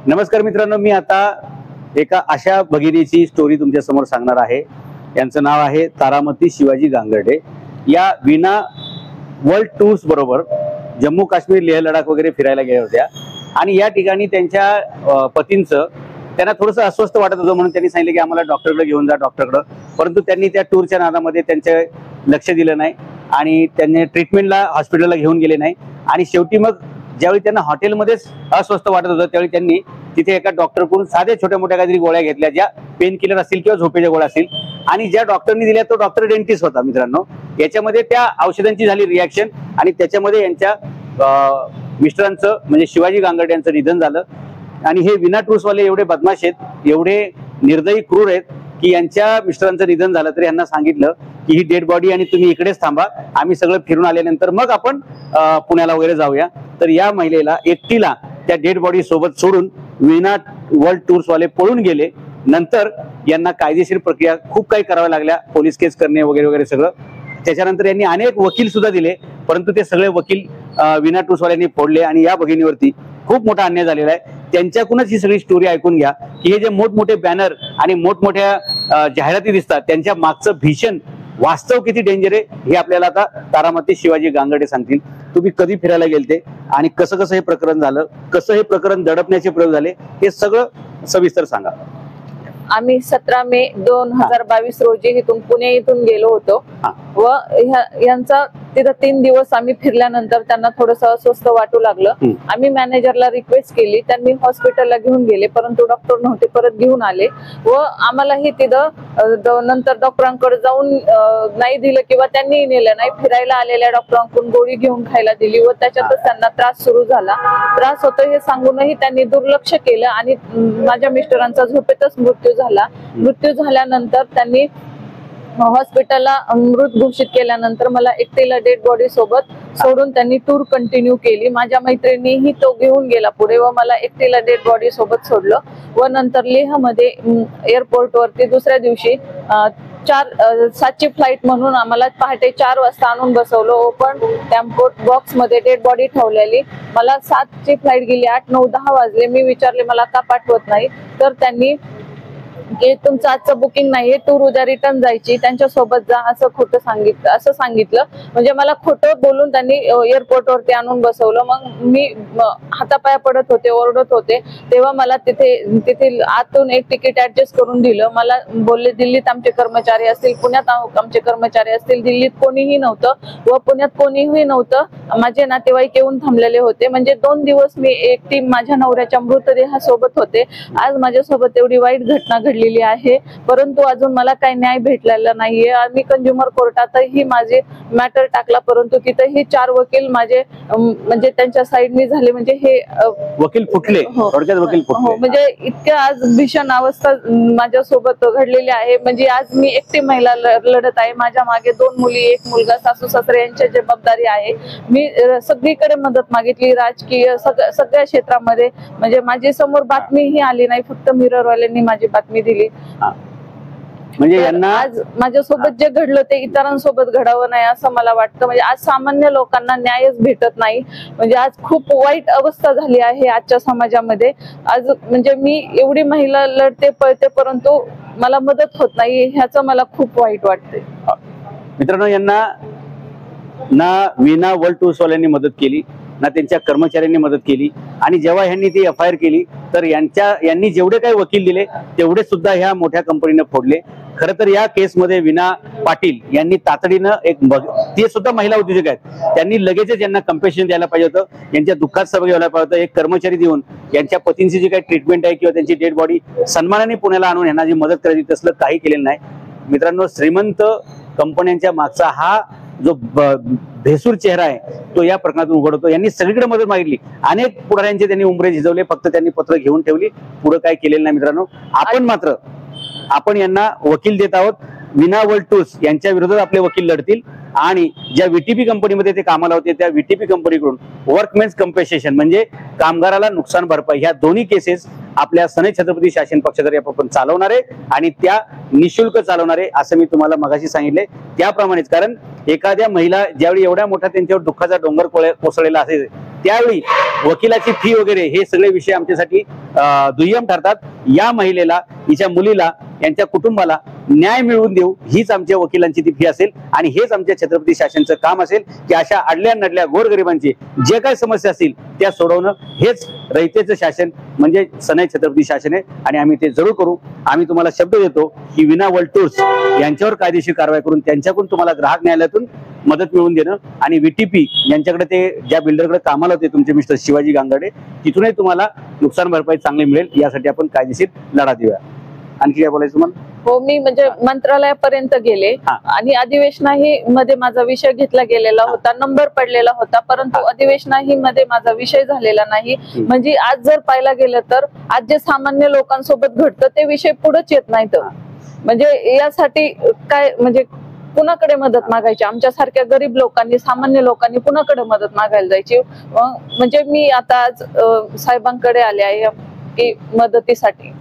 नमस्कार मित्रांनो, मी आता एका अशा भगिनीची स्टोरी तुमच्या समोर सांगणार आहे। यांचं नाव आहे तारामती शिवाजी गांगर्डे। या विना वर्ल्ड टूर्स बरोबर जम्मू काश्मीर, लेह लडाख वगैरे फिरायला गेल्या होत्या आणि या ठिकाणी त्यांच्या पतींचं त्यांना थोडंसं अस्वस्थ वाटत होतं, म्हणून त्यांनी सांगितलं की आम्हाला डॉक्टरकडे घेऊन जा डॉक्टरकडे। परंतु त्यांनी त्या टूरच्या नादामध्ये त्यांचे लक्ष दिलं नाही आणि त्यांनी ट्रीटमेंटला हॉस्पिटलला घेऊन गेले नाही। आणि शेवटी मग ज्यावेळी त्यांना हॉटेलमध्येच अस्वस्थ वाटत होतं त्यावेळी त्यांनी तिथे एका डॉक्टरकडून साध्या छोट्या मोठ्या काहीतरी गोळ्या घेतल्या, ज्या पेन किलर असतील किंवा झोपेच्या गोळ्या असतील। आणि ज्या डॉक्टरनी दिल्या तो डॉक्टर डेंटिस्ट होता मित्रांनो। याच्यामध्ये त्या औषधांची झाली रिॲक्शन आणि त्याच्यामध्ये यांच्या मिस्टरांचं म्हणजे शिवाजी गांगर्डे यांचं निधन झालं। आणि हे विना टूर्सवाले एवढे बदमाश आहेत, एवढे निर्दयी क्रूर आहेत की यांच्या मिस्टरांचं निधन झालं तरी यांना सांगितलं की ही डेड बॉडी आणि तुम्ही इकडेच थांबा, आम्ही सगळं फिरून आल्यानंतर मग आपण पुण्याला वगैरे जाऊया। तर या महिलेला एकटीला त्या डेड बॉडी सोबत सोडून विना वर्ल्ड टूर्स वाले पळून गेले। नंतर यांना कायदेशीर प्रक्रिया खूप काही कराव्या लागल्या, पोलीस केस करणे वगैरे वगैरे सगळं। त्याच्यानंतर यांनी अनेक वकील सुद्धा दिले, परंतु ते सगळे वकील विना टूर्स वाल्यांनी फोडले आणि या भगिनीवरती खूप मोठा अन्याय झालेला आहे। त्यांच्याकडूनच ही सगळी स्टोरी ऐकून घ्या की हे जे मोठमोठे बॅनर आणि मोठमोठ्या जाहिराती दिसतात त्यांच्या मागचं भीषण वास्तव किती डेंजर आहे हे आपल्याला आता तारामती शिवाजी गांगर्डे सांगतील। तुम्ही कधी फिरायला गेलते आणि कसं कसं हे प्रकरण झालं, कसं हे प्रकरण दडपण्याचे प्रयोग झाले, हे सगळं सविस्तर सांगा। आम्ही 17 मे 2022 रोजी इथून पुणे इथून गेलो होतो व यांचा तिथं 3 दिवस आम्ही फिरल्यानंतर त्यांना थोडंसं अस्वस्थ वाटू लागलं। आम्ही मॅनेजरला रिक्वेस्ट केली, त्यांनी हॉस्पिटलला घेऊन गेले, परंतु डॉक्टर नव्हते, परत घेऊन आले व आम्हालाही तिथं नंतर डॉक्टरांकडे जाऊन नाही दिलं किंवा त्यांनी नेलं नाही। फिरायला आलेल्या डॉक्टरांकडून गोळी घेऊन खायला दिली व त्याच्यातच त्यांना त्रास सुरू झाला। त्रास होतो हे सांगूनही त्यांनी दुर्लक्ष केलं आणि माझ्या मिस्टरांचा झोपेतच मृत्यू झाला। मृत्यू झाल्यानंतर त्यांनी हॉस्पिटलला मृत घोषित केल्यानंतर मला एकटीला डेड बॉडी सोबत सोडून त्यांनी टूर कंटिन्यू केली। माझ्या मैत्रिणीही तो घेऊन गेला पुढे व मला एकटीला डेड बॉडी सोबत सोडलं व नंतर लेह मध्ये एअरपोर्ट वरती दुसऱ्या दिवशी 7ची फ्लाइट म्हणून आम्हाला पहाटे 4 वाजता आणून बसवलं। ओपन टेम्पो बॉक्स मध्ये डेड बॉडी ठेवलेली। मला 7ची फ्लाइट गेली, 8, 9, 10 वाजले। मी विचारले मला का पाठवत नाही, तर त्यांनी की तुमचं आजचं बुकिंग नाहीये, टूर उद्या रिटर्न जायची, त्यांच्या सोबत जा असं खोटं सांगितलं। म्हणजे मला खोटं बोलून त्यांनी एअरपोर्ट वरती आणून बसवलं। मग मी हातापाया पडत होते, ओरडत होते, तेव्हा मला तिथे आतून एक तिकीट ऍडजस्ट करून दिलं। मला बोलले दिल्लीत आमचे कर्मचारी असतील, पुण्यात आमचे कर्मचारी असतील, दिल्लीत कोणीही नव्हतं व पुण्यात कोणीही नव्हतं। माझे नातेवाईक येऊन थांबलेले होते। म्हणजे 2 दिवस मी एकटी माझ्या नवऱ्याच्या मृतदेहासोबत होते। आज माझ्यासोबत एवढी वाईट घटना घडलेली आहे, परंतु अजून मला काही न्याय भेटलेला नाहीये। आम्ही कंझ्युमर कोर्टातही माझे मॅटर टाकला, परंतु तिथेही 4 वकील माझे म्हणजे त्यांच्या साईडनी झाले। म्हणजे हे वकील फुटले, थोडक्यात वकील फुटले। म्हणजे इतक्या आज भीषण अवस्था माझ्यासोबत घडलेली आहे। म्हणजे आज मी एकटी महिला लढत आहे, माझ्या मागे 2 मुली, 1 मुलगा, सासू सासरे यांची जबाबदारी आहे। मी सगळीकडे मदत मागितली, राजकीय सगळ्या क्षेत्रामध्ये। म्हणजे माझी समोर बातमीही आली नाही, फक्त मिररवाल्यांनी माझी बातमी दिली। म्हणजे यांना आज माझ्यासोबत जे घडलं ते इतरांसोबत घडावं नाही असं मला वाटतं। म्हणजे आज सामान्य लोकांना न्यायच भेटत नाही। म्हणजे आज खूप वाईट अवस्था झाली आहे आजच्या समाजामध्ये। आज म्हणजे मी एवढी महिला लढते पळते, परंतु मला मदत होत नाही, ह्याचं मला खूप वाईट वाटते। मित्रांनो, यांना ना विना वर्ल्ड टूर्स वाल्यांनी मदत केली, ना त्यांच्या कर्मचाऱ्यांनी मदत केली। आणि जेव्हा ह्यांनी ती FIR केली तर यांनी जेवढे काही वकील दिले तेवढे सुद्धा ह्या मोठ्या कंपनीने फोडले। खरं तर या केसमध्ये विना पाटील यांनी तातडीनं ते सुद्धा महिला उद्योजक आहेत, त्यांनी लगेचच यांना कंपेन्सेशन द्यायला पाहिजे होतं, यांच्या दुःखात सहभागी व्हायला पाहिजे होतं। एक कर्मचारी देऊन यांच्या पतींची जी काही ट्रीटमेंट आहे किंवा त्यांची डेड बॉडी सन्मानाने पुण्याला आणून यांना जी मदत करायची तसलं काही केलेलं नाही। मित्रांनो, श्रीमंत कंपन्यांच्या मागचा हा जो भेसूर चेहरा आहे तो या प्रकरणातून उघड होतो। यांनी सगळीकडे मदत मागितली, अनेक पुढाऱ्यांचे त्यांनी उंबरे झिजवले, फक्त त्यांनी पत्र घेऊन ठेवली, पुढे काय केलेलं नाही। मित्रांनो, आपण यांना वकील देत आहोत। विना वर्ल्ड टूर्स यांच्या विरोधात आपले वकील लढतील आणि ज्या VTP कंपनीमध्ये ते कामाला होते त्या VTP कंपनीकडून वर्कमेन्स कंपेन्सेशन म्हणजे कामगाराला नुकसान भरपाई, ह्या दोन्ही केसेस आपल्या सनई छत्रपती शासन पक्षातर्फे आपण चालवणार आहे आणि त्या निशुल्क चालवणार आहे असं मी तुम्हाला मगाशी सांगितले। त्याप्रमाणेच कारण एखाद्या महिला ज्यावेळी एवढ्या मोठा त्यांच्यावर दुःखाचा डोंगर कोसळलेला असेल त्यावेळी वकिलाची फी वगैरे हे सगळे विषय आमच्यासाठी दुय्यम ठरतात. या महिलेला, हिच्या मुलीला, यांच्या कुटुंबाला न्याय मिळवून देऊ हीच आमच्या वकिलांची ती फी असेल. आणि हेच आमच्या छत्रपती शासनचं काम असेल की अशा अडल्या नडल्या गोरगरिबांची जे काही समस्या असतील त्या सोडवणं हेच रयतेचं शासन म्हणजे सनई छत्रपती शासन आहे. आणि आम्ही ते जरूर करू. आम्ही तुम्हाला शब्द देतो की विना वर्ल्ड टूर्स यांच्यावर कायदेशीर कारवाई करून त्यांच्याकडून तुम्हाला ग्राहक न्यायालयातून मदत मिळवून देणं आणि VTP यांच्याकडे ते ज्या बिल्डरकडे कामाला होते तुमचे मिस्टर शिवाजी गांगर्डे तिथूनही तुम्हाला नुकसान भरपाई चांगली मिळेल यासाठी आपण कायदेशीर लढा देऊया. आणखी काय बोलायचं तुम्हाला? हो, मी म्हणजे मंत्रालयापर्यंत गेले आणि अधिवेशनाही मध्ये माझा विषय घेतला गेलेला होता, नंबर पडलेला होता, परंतु अधिवेशनाही मध्ये माझा विषय झालेला नाही. म्हणजे आज जर पाहायला गेलं तर आज जे सामान्य लोकांसोबत घडतं ते विषय पुढेच येत नाहीत. म्हणजे यासाठी काय म्हणजे कुणाकडे मदत मागायची? आमच्यासारख्या गरीब लोकांनी, सामान्य लोकांनी कुणाकडे मदत मागायला जायची? म्हणजे मी आता आज साहेबांकडे आले आहे की मदतीसाठी.